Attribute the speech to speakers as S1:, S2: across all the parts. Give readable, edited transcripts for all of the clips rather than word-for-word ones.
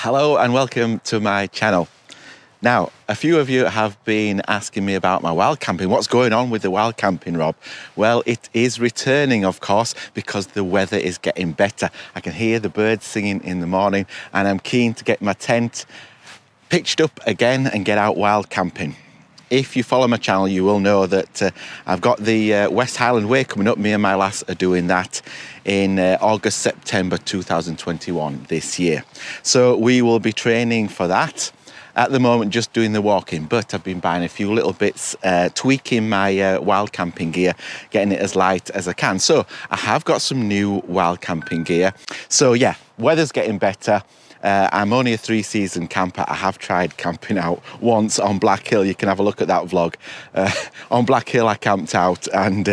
S1: Hello and welcome to my channel. Now, a few of you have been asking me about my wild camping. What's going on with the wild camping, Rob? Well, it is returning, of course, because the weather is getting better. I can hear the birds singing in the morning and I'm keen to get my tent pitched up again and get out wild camping. If you follow my channel, you will know that I've got the West Highland Way coming up. Me and my lass are doing that in August, September 2021 this year. So we will be training for that. At the moment, just doing the walking, but I've been buying a few little bits, tweaking my wild camping gear, getting it as light as I can. So I have got some new wild camping gear. So yeah, weather's getting better. I'm only a 3-season camper. I have tried camping out once on Black Hill. You can have a look at that vlog. On Black Hill I camped out and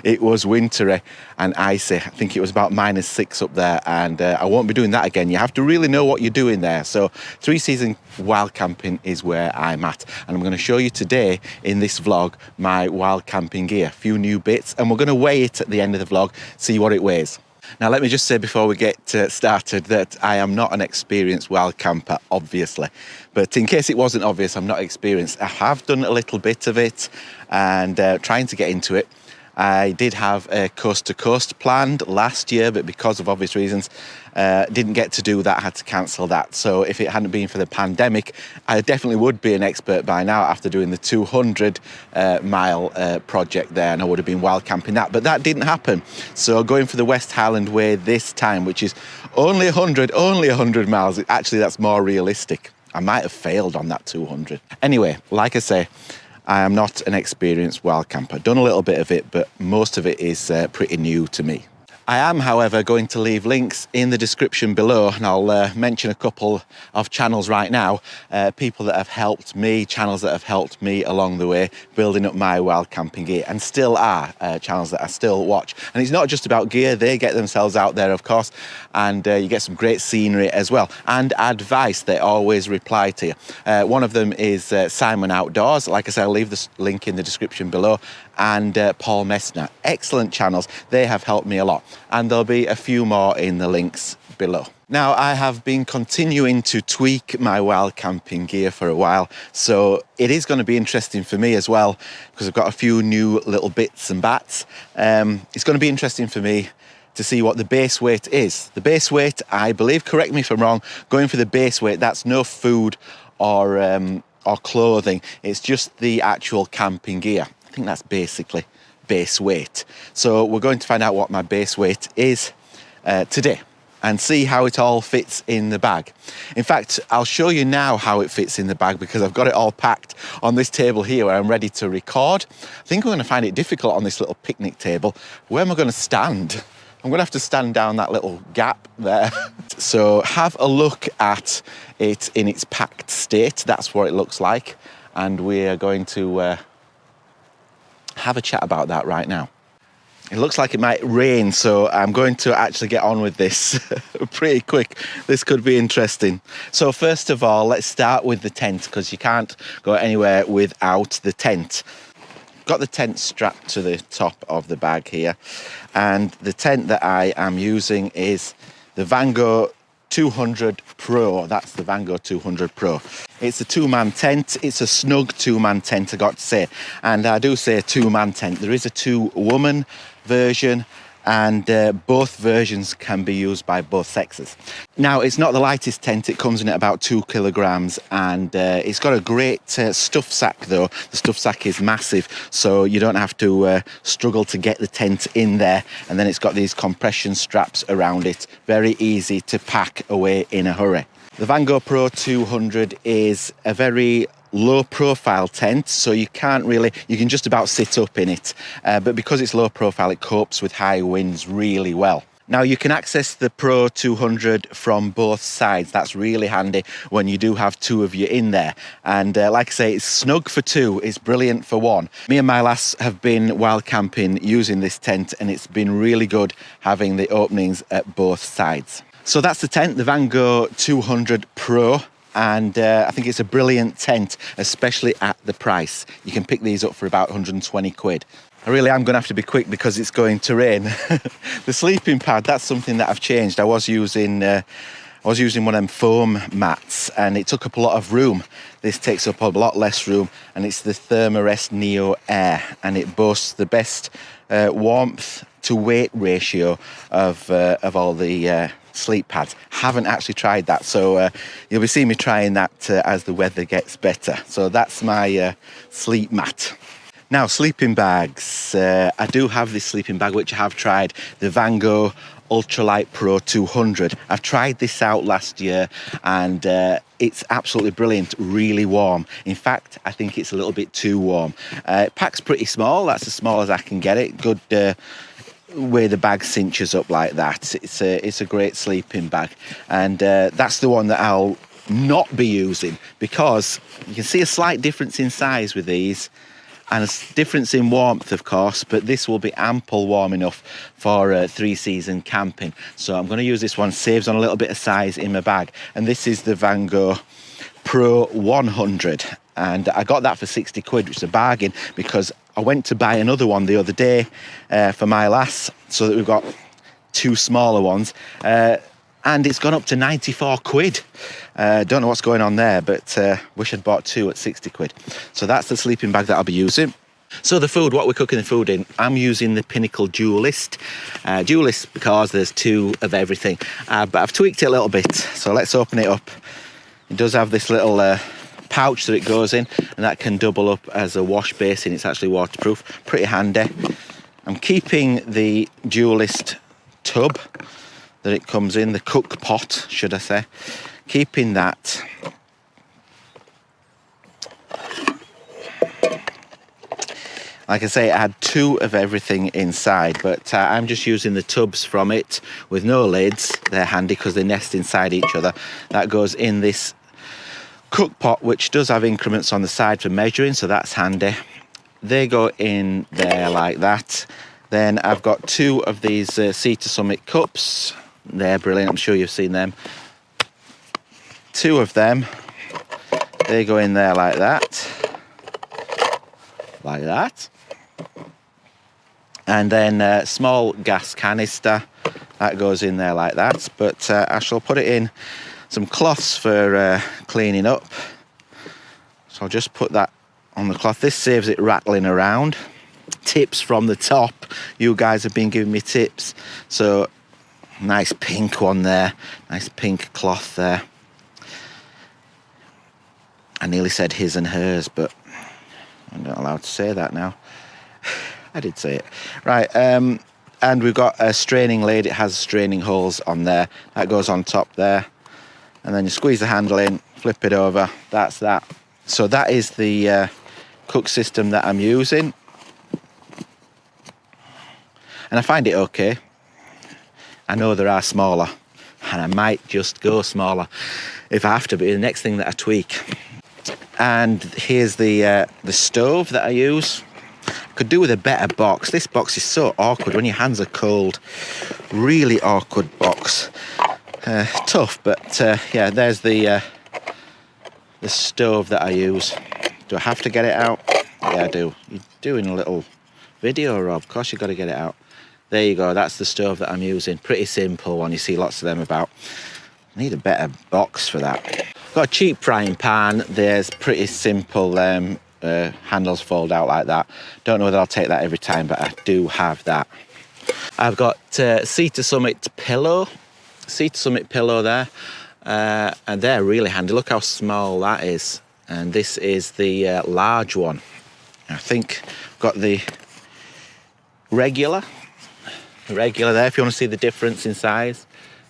S1: it was wintry and icy. I think it was about -6 up there, and I won't be doing that again. You have to really know what you're doing there. So 3-season wild camping is where I'm at, and I'm going to show you today in this vlog my wild camping gear. A few new bits, and we're going to weigh it at the end of the vlog, see what it weighs. Now, let me just say before we get started that I am not an experienced wild camper, obviously. But in case it wasn't obvious, I'm not experienced. I have done a little bit of it and trying to get into it. I did have a coast-to-coast planned last year, but because of obvious reasons, didn't get to do that, had to cancel that. So if it hadn't been for the pandemic, I definitely would be an expert by now after doing the 200-mile project there, and I would have been wild camping that. But that didn't happen. So going for the West Highland Way this time, which is only 100 miles. Actually, that's more realistic. I might have failed on that 200. Anyway, like I say, I am not an experienced wild camper. Done a little bit of it, but most of it is pretty new to me. I am, however, going to leave links in the description below, and I'll mention a couple of channels right now, people that have helped me, channels that have helped me along the way, building up my wild camping gear, and still are channels that I still watch. And it's not just about gear, they get themselves out there, of course, and you get some great scenery as well, and advice. They always reply to you. One of them is Simon Outdoors. Like I said, I'll leave the link in the description below, and Paul Messner. Excellent channels. They have helped me a lot, and there'll be a few more in the links below. Now, I have been continuing to tweak my wild camping gear for a while, so it is going to be interesting for me as well, because I've got a few new little bits and bats. It's going to be interesting for me to see what the base weight is. The base weight, I believe, correct me if I'm wrong, going for the base weight, that's no food or clothing. It's just the actual camping gear. I think that's basically base weight. So we're going to find out what my base weight is today and see how it all fits in the bag. In fact, I'll show you now how it fits in the bag, because I've got it all packed on this table here where I'm ready to record. I think I'm going to find it difficult on this little picnic table. Where am I going to stand? I'm going to have to stand down that little gap there. So have a look at it in its packed state. That's what it looks like. And we're going to have a chat about that right now. It looks like it might rain, so I'm going to actually get on with this pretty quick. This could be interesting. So first of all, let's start with the tent, because you can't go anywhere without the tent. Got the tent strapped to the top of the bag here, and the tent that I am using is the Vango 200 Pro. That's the Vango 200 Pro. It's a 2-man tent. It's a snug 2-man tent, I got to say. And I do say a 2-man tent. There is a 2-woman version, and both versions can be used by both sexes. Now, it's not the lightest tent. It comes in at about 2 kilograms, and it's got a great stuff sack though. The stuff sack is massive, so you don't have to struggle to get the tent in there. And then it's got these compression straps around it. Very easy to pack away in a hurry. The Vango Pro 200 is a very low profile tent, so you can just about sit up in it, but because it's low profile, it copes with high winds really well. Now, you can access the Pro 200 from both sides. That's really handy when you do have 2 of you in there. And like I say, it's snug for 2, it's brilliant for 1. Me and my lass have been wild camping using this tent, and it's been really good having the openings at both sides. So that's the tent, the Vango 200 Pro. And I think it's a brilliant tent, especially at the price. You can pick these up for about 120 quid. I really am going to have to be quick because it's going to rain. The sleeping pad, that's something that I've changed. I was using I was using one of them foam mats and it took up a lot of room. This takes up a lot less room, and it's the Thermarest Neo Air, and it boasts the best warmth to weight ratio of all the sleep pads. Haven't actually tried that, so you'll be seeing me trying that as the weather gets better. So that's my sleep mat. Now, sleeping bags. I do have this sleeping bag which I have tried, the Van Gogh Ultralight Pro 200. I've tried this out last year and it's absolutely brilliant, really warm. In fact, I think it's a little bit too warm. It packs pretty small, that's as small as I can get it. Good way the bag cinches up like that. It's a great sleeping bag, and that's the one that I'll not be using, because you can see a slight difference in size with these and a difference in warmth, of course, but this will be ample warm enough for 3-season camping. So I'm going to use this one. Saves on a little bit of size in my bag, and this is the Van Gogh Pro 100, and I got that for 60 quid, which is a bargain, because I went to buy another one the other day for my lass, so that we've got 2 smaller ones, and it's gone up to 94 quid. Don't know what's going on there, but wish I'd bought 2 at 60 quid. So that's the sleeping bag that I'll be using. So the food, what we're cooking the food in, I'm using the Pinnacle Dualist. Dualist because there's 2 of everything, but I've tweaked it a little bit. So let's open it up. It does have this little pouch that it goes in, and that can double up as a wash basin. It's actually waterproof, pretty handy. I'm keeping the Dualist tub that it comes in, the cook pot, should I say, keeping that. Like I say, I had 2 of everything inside, but I'm just using the tubs from it with no lids. They're handy because they nest inside each other. That goes in this cook pot, which does have increments on the side for measuring, so that's handy. They go in there like that. Then I've got 2 of these Sea to Summit cups. They're brilliant, I'm sure you've seen them. 2 of them. They go in there like that. Like that. And then a small gas canister. That goes in there like that. But I shall put it in some cloths for cleaning up. So I'll just put that on the cloth. This saves it rattling around. Tips from the top. You guys have been giving me tips. So nice pink one there. Nice pink cloth there. I nearly said his and hers, but I'm not allowed to say that now. I did say it. Right, and we've got a straining lid. It has straining holes on there. That goes on top there. And then you squeeze the handle in, flip it over. That's that. So that is the cook system that I'm using. And I find it okay. I know there are smaller, and I might just go smaller if I have to, be the next thing that I tweak. And here's the stove that I use. Could do with a better box. This box is so awkward when your hands are cold. Really awkward box. Tough, but yeah, there's the stove that I use. Do I have to get it out? Yeah, I do. You're doing a little video, Rob. Of course you've got to get it out. There you go, that's the stove that I'm using. Pretty simple one, you see lots of them about. I need a better box for that. Got a cheap frying pan. There's pretty simple handles fold out like that. Don't know whether I'll take that every time, but I do have that. I've got Sea to Summit pillow. Sea to Summit pillow there. And they're really handy. Look how small that is. And this is the large one. I think I've got the regular there, if you want to see the difference in size.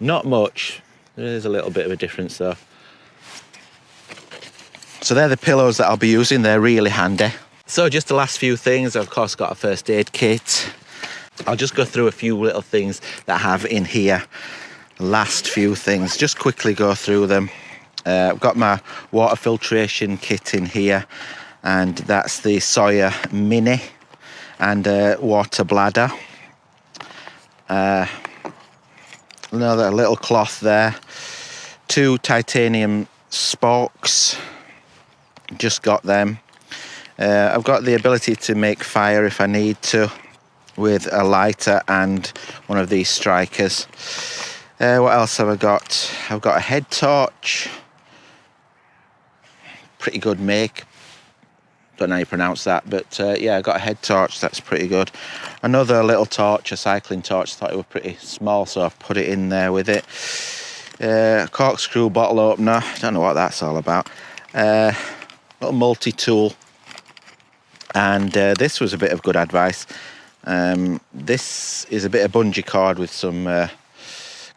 S1: Not much. There's a little bit of a difference though. So they're the pillows that I'll be using. They're really handy. So just the last few things. I've of course got a first aid kit. I'll just go through a few little things that I have in here. Last few things, just quickly go through them. I've got my water filtration kit in here, and that's the Sawyer Mini and water bladder. Another little cloth there. 2 titanium spokes. Just got them. I've got the ability to make fire if I need to with a lighter and one of these strikers. What else have I got? I've got a head torch. Pretty good make. Don't know how you pronounce that, but yeah, I got a head torch. That's pretty good. Another little torch, a cycling torch. Thought it was pretty small, so I've put it in there with it. Corkscrew bottle opener. Don't know what that's all about. Little multi-tool. And this was a bit of good advice. This is a bit of bungee cord with some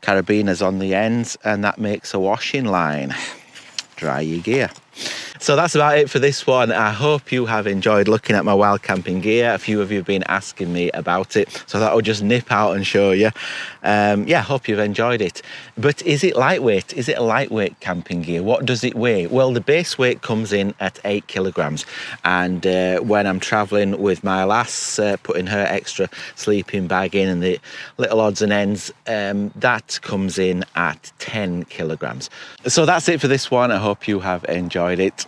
S1: carabiners on the ends, and that makes a washing line. Dry your gear. So that's about it for this one. I hope you have enjoyed looking at my wild camping gear. A few of you have been asking me about it, so I thought I would just nip out and show you. Yeah, hope you've enjoyed it. But is it lightweight? Is it a lightweight camping gear? What does it weigh? Well, the base weight comes in at 8 kilograms. And when I'm traveling with my lass, putting her extra sleeping bag in and the little odds and ends, that comes in at 10 kilograms. So that's it for this one. I hope you have enjoyed it.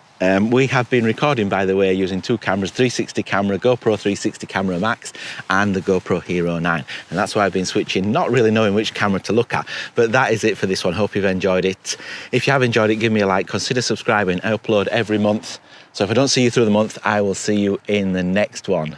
S1: We have been recording, by the way, using 2 cameras, 360 camera, GoPro 360 camera Max and the GoPro Hero 9. And that's why I've been switching, not really knowing which camera to look at. But that is it for this one. Hope you've enjoyed it. If you have enjoyed it, give me a like, consider subscribing. I upload every month. So if I don't see you through the month, I will see you in the next one.